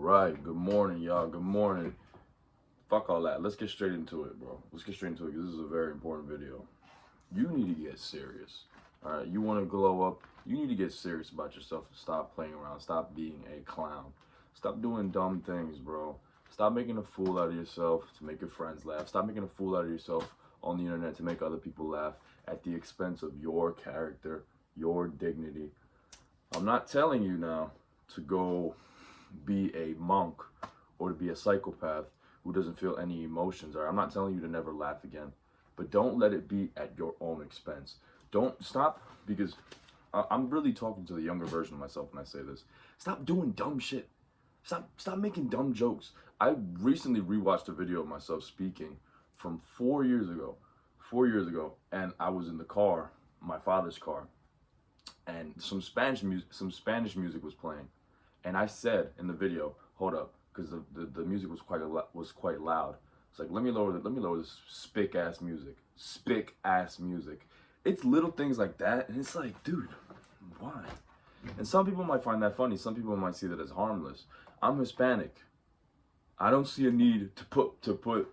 right, good morning, y'all. Good morning. Fuck all that. Let's get straight into it, bro. Let's get straight into it because this is a very important video. You need to get serious. All right, you want to glow up. You need to get serious about yourself. Stop playing around. Stop being a clown. Stop doing dumb things, bro. Stop making a fool out of yourself to make your friends laugh. Stop making a fool out of yourself on the internet to make other people laugh at the expense of your character, your dignity. I'm not telling you now to go be a monk or to be a psychopath who doesn't feel any emotions. Or I'm not telling you to never laugh again, but don't let it be at your own expense. Don't stop, because I'm really talking to the younger version of myself when I say this. Stop doing dumb shit. Stop making dumb jokes. I recently rewatched a video of myself speaking from 4 years ago. 4 years ago, and I was in the car, my father's car, and some Spanish music was playing. And I said in the video, hold up, because the music was quite loud. It's like, let me lower this spick ass music. It's little things like that, and it's like, dude, why? And some people might find that funny. Some people might see that as harmless. I'm Hispanic. I don't see a need to put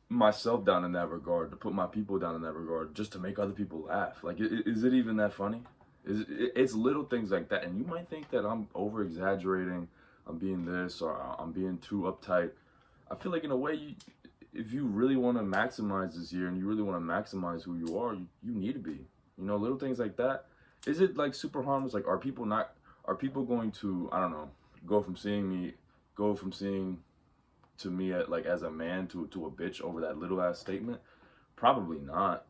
myself down in that regard, to put my people down in that regard, just to make other people laugh. Like, is it even that funny? It's little things like that, and you might think that I'm over exaggerating, I'm being this, or I'm being too uptight. I feel like in a way, if you really want to maximize this year and you really want to maximize who you are, you need to be. You know, little things like that. Is it like super harmless? Like, are people going to, I don't know, go from seeing to me as a man to a bitch over that little ass statement? Probably not.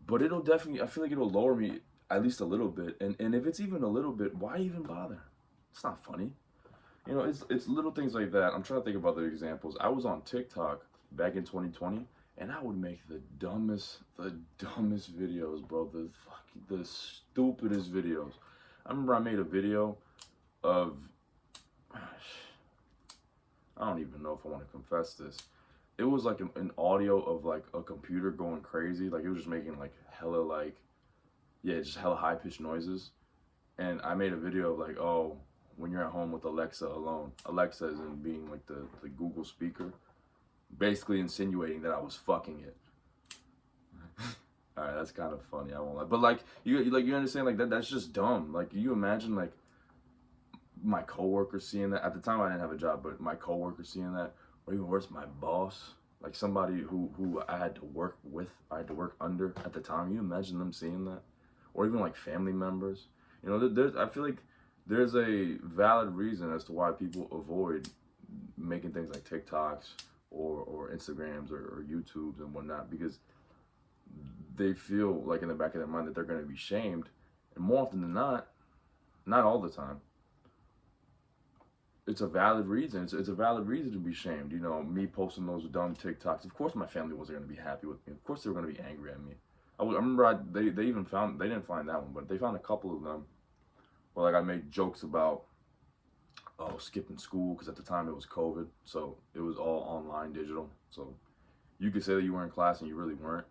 But it'll definitely, I feel like it'll lower me at least a little bit. And if it's even a little bit, why even bother? It's not funny. You know, it's little things like that. I'm trying to think of other examples. I was on TikTok back in 2020, and I would make the dumbest videos, bro. The stupidest videos. I remember I made a video of, I don't even know if I want to confess this. It was like an audio of like a computer going crazy. Like, it was just making like hella just hella high pitched noises. And I made a video of like, oh, when you're at home with Alexa alone. Alexa is in being like the Google speaker, basically insinuating that I was fucking it. All right, that's kind of funny. I won't lie, but like you understand, like that's just dumb. Like, you imagine like my coworker seeing that. At the time, I didn't have a job, but my coworker seeing that, or even worse, my boss, like somebody who I had to work with, I had to work under at the time. You imagine them seeing that, or even like family members. You know, I feel like there's a valid reason as to why people avoid making things like TikToks or Instagrams or YouTubes and whatnot, because they feel like in the back of their mind that they're going to be shamed. And more often than not all the time, it's a valid reason. It's a valid reason to be shamed. You know, me posting those dumb TikToks. Of course, my family wasn't going to be happy with me. Of course, they were going to be angry at me. I remember they didn't find that one, but they found a couple of them where like I made jokes about skipping school, because at the time it was COVID, so it was all online, digital. So you could say that you were in class and you really weren't.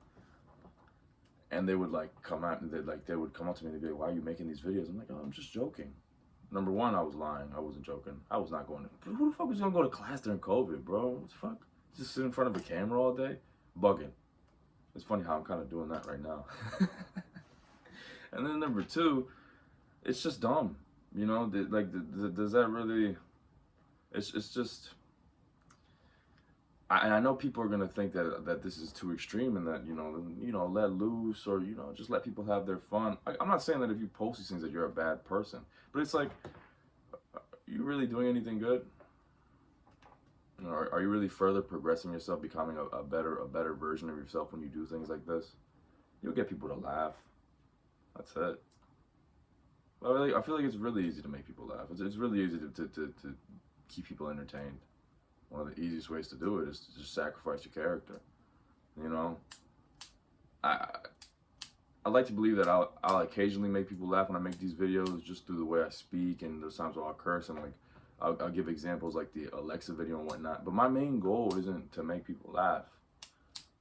And they would like come out and they would come up to me and they'd be like, "Why are you making these videos?" I'm like, "Oh, I'm just joking." Number one, I was lying. I wasn't joking. I was not going to. Who the fuck was gonna go to class during COVID, bro? What the fuck? Just sit in front of a camera all day, bugging. It's funny how I'm kind of doing that right now. And then number two, it's just dumb. You know, does that really? It's just. I know people are gonna think that this is too extreme and that you know let loose, or just let people have their fun. I'm not saying that if you post these things that you're a bad person, but it's like, are you really doing anything good? You know, are you really further progressing yourself, becoming a better version of yourself when you do things like this? You'll get people to laugh. That's it. I feel like it's really easy to make people laugh. It's really easy to keep people entertained. One of the easiest ways to do it is to just sacrifice your character. You know, I like to believe that I'll occasionally make people laugh when I make these videos, just through the way I speak, and those times where I'll curse and like I'll give examples like the Alexa video and whatnot. But my main goal isn't to make people laugh.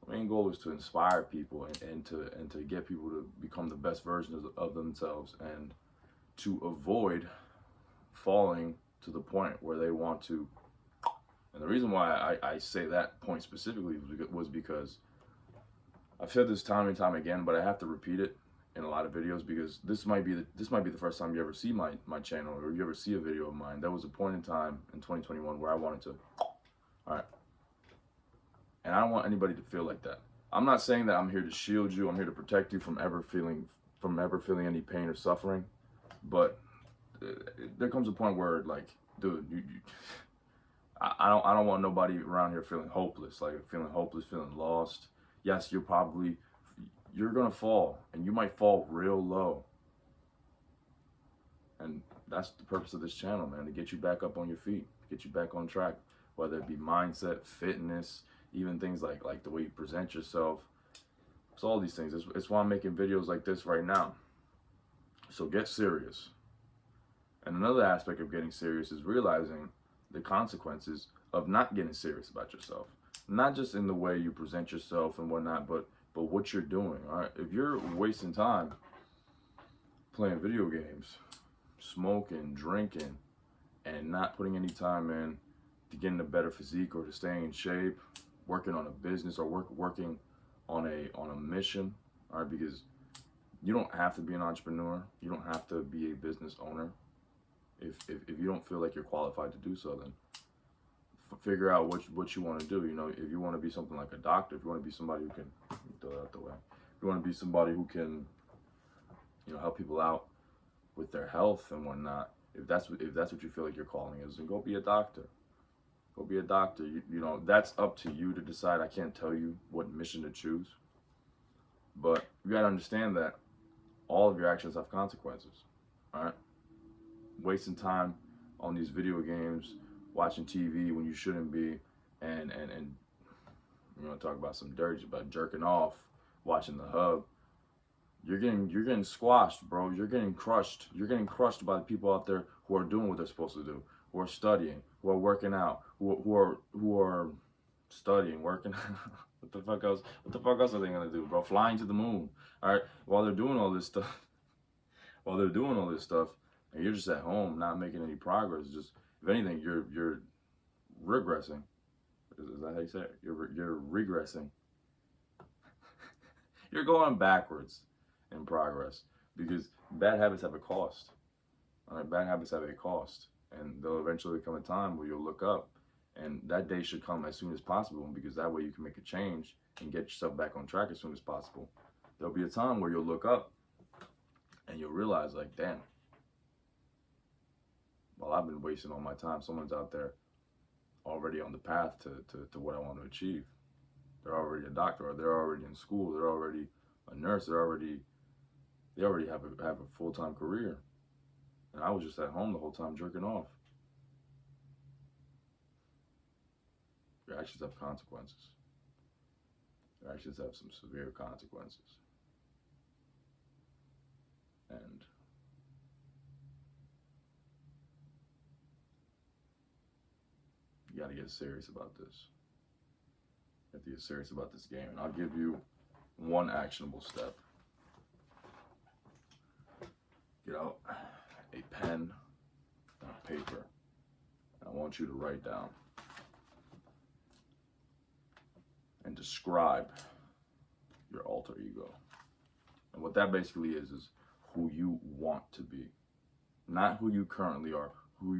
My main goal is to inspire people and to get people to become the best versions of themselves, and to avoid falling to the point where they want to. And the reason why I say that point specifically was because I've said this time and time again, but I have to repeat it in a lot of videos, because this might be the first time you ever see my channel, or you ever see a video of mine. There was a point in time in 2021 where I wanted to, all right, and I don't want anybody to feel like that. I'm not saying that I'm here to shield you. I'm here to protect you from ever feeling any pain or suffering. But there comes a point where, like, dude, I don't want nobody around here feeling hopeless, feeling lost. Yes, you're gonna fall, and you might fall real low. And that's the purpose of this channel, man, to get you back up on your feet, get you back on track, whether it be mindset, fitness, even things like the way you present yourself. It's all these things. It's why I'm making videos like this right now. So get serious. And another aspect of getting serious is realizing the consequences of not getting serious about yourself. Not just in the way you present yourself and whatnot, but what you're doing. All right, if you're wasting time playing video games, smoking, drinking, and not putting any time in to getting a better physique or to staying in shape, working on a business or working on a mission, all right, because you don't have to be an entrepreneur, you don't have to be a business owner. If you don't feel like you're qualified to do so, then figure out what you want to do. You know, if you want to be something like a doctor, if you want to be somebody who can throw that out the way, if you want to be somebody who can, you know, help people out with their health and whatnot, if that's what you feel like your calling is, then go be a doctor. Go be a doctor. You know, that's up to you to decide. I can't tell you what mission to choose, but you gotta understand that all of your actions have consequences. All right, wasting time on these video games, watching TV when you shouldn't be, and we're gonna talk about some dirt, about jerking off, watching the hub. You're getting squashed, bro. You're getting crushed. You're getting crushed by the people out there who are doing what they're supposed to do, who are studying, who are working out, who are studying, working. What the fuck else? What the fuck else are they gonna do, bro? Flying to the moon. All right. While they're doing all this stuff, and you're just at home, not making any progress. Just, if anything, you're regressing. Is that how you say it? You're regressing. You're going backwards in progress, because bad habits have a cost. All right, bad habits have a cost, and there'll eventually come a time where you'll look up, and that day should come as soon as possible, because that way you can make a change and get yourself back on track as soon as possible. There'll be a time where you'll look up and you'll realize, like, damn, well, I've been wasting all my time. Someone's out there already on the path to what I want to achieve. They're already a doctor, or they're already in school, they're already a nurse, they already have a full-time career. And I was just at home the whole time jerking off. Your actions have consequences. Your actions have some severe consequences. And you gotta get serious about this. You have to get serious about this game. And I'll give you one actionable step. Get out a pen and a paper. And I want you to write down and describe your alter ego. And what that basically is who you want to be. Not who you currently are, who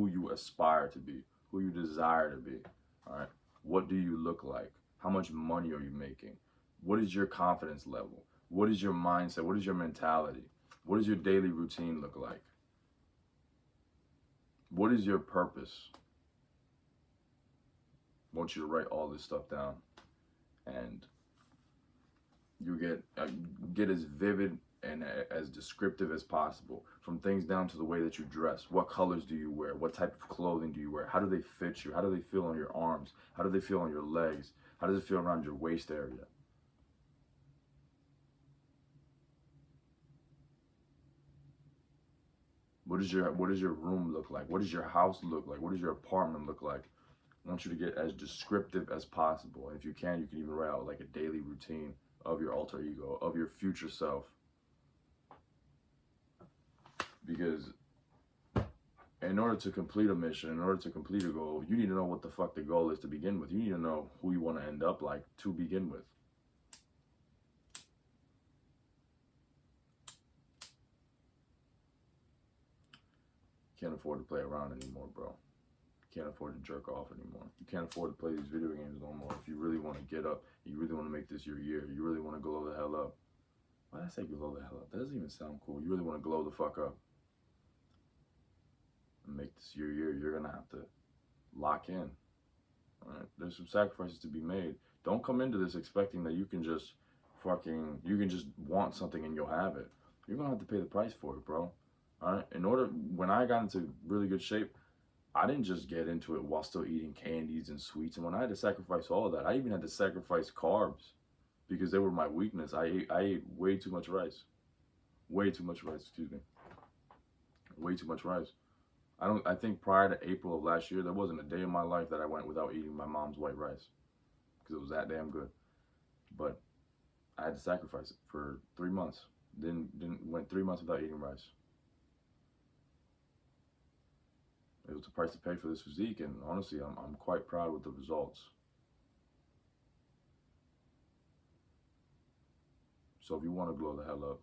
you aspire to be, who you desire to be. All right? What do you look like? How much money are you making? What is your confidence level? What is your mindset? What is your mentality? What does your daily routine look like? What is your purpose? I want you to write all this stuff down, and you get as vivid and as descriptive as possible, from things down to the way that you dress. What colors do you wear? What type of clothing do you wear? How do they fit you? How do they feel on your arms? How do they feel on your legs? How does it feel around your waist area? What does your room look like? What does your house look like? What does your apartment look like? I want you to get as descriptive as possible. And if you can even write out like a daily routine of your alter ego, of your future self. Because in order to complete a mission, in order to complete a goal, you need to know what the fuck the goal is to begin with. You need to know who you want to end up like to begin with. Can't afford to play around anymore, bro. You can't afford to jerk off anymore. You can't afford to play these video games no more. If you really want to get up, you really want to make this your year, you really want to glow the hell up. Why did I say glow the hell up? That doesn't even sound cool. You really want to glow the fuck up and make this your year, you're going to have to lock in. All right? There's some sacrifices to be made. Don't come into this expecting that you can just want something and you'll have it. You're going to have to pay the price for it, bro. All right? When I got into really good shape, I didn't just get into it while still eating candies and sweets. And when I had to sacrifice all of that, I even had to sacrifice carbs because they were my weakness. I ate way too much rice. Way too much rice, excuse me. Way too much rice. I think prior to April of last year, there wasn't a day in my life that I went without eating my mom's white rice because it was that damn good. But I had to sacrifice it for 3 months. Went 3 months without eating rice. It was the price to pay for this physique, and honestly, I'm quite proud with the results. So if you want to glow the hell up,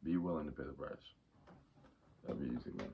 be willing to pay the price. That'd be easy, man.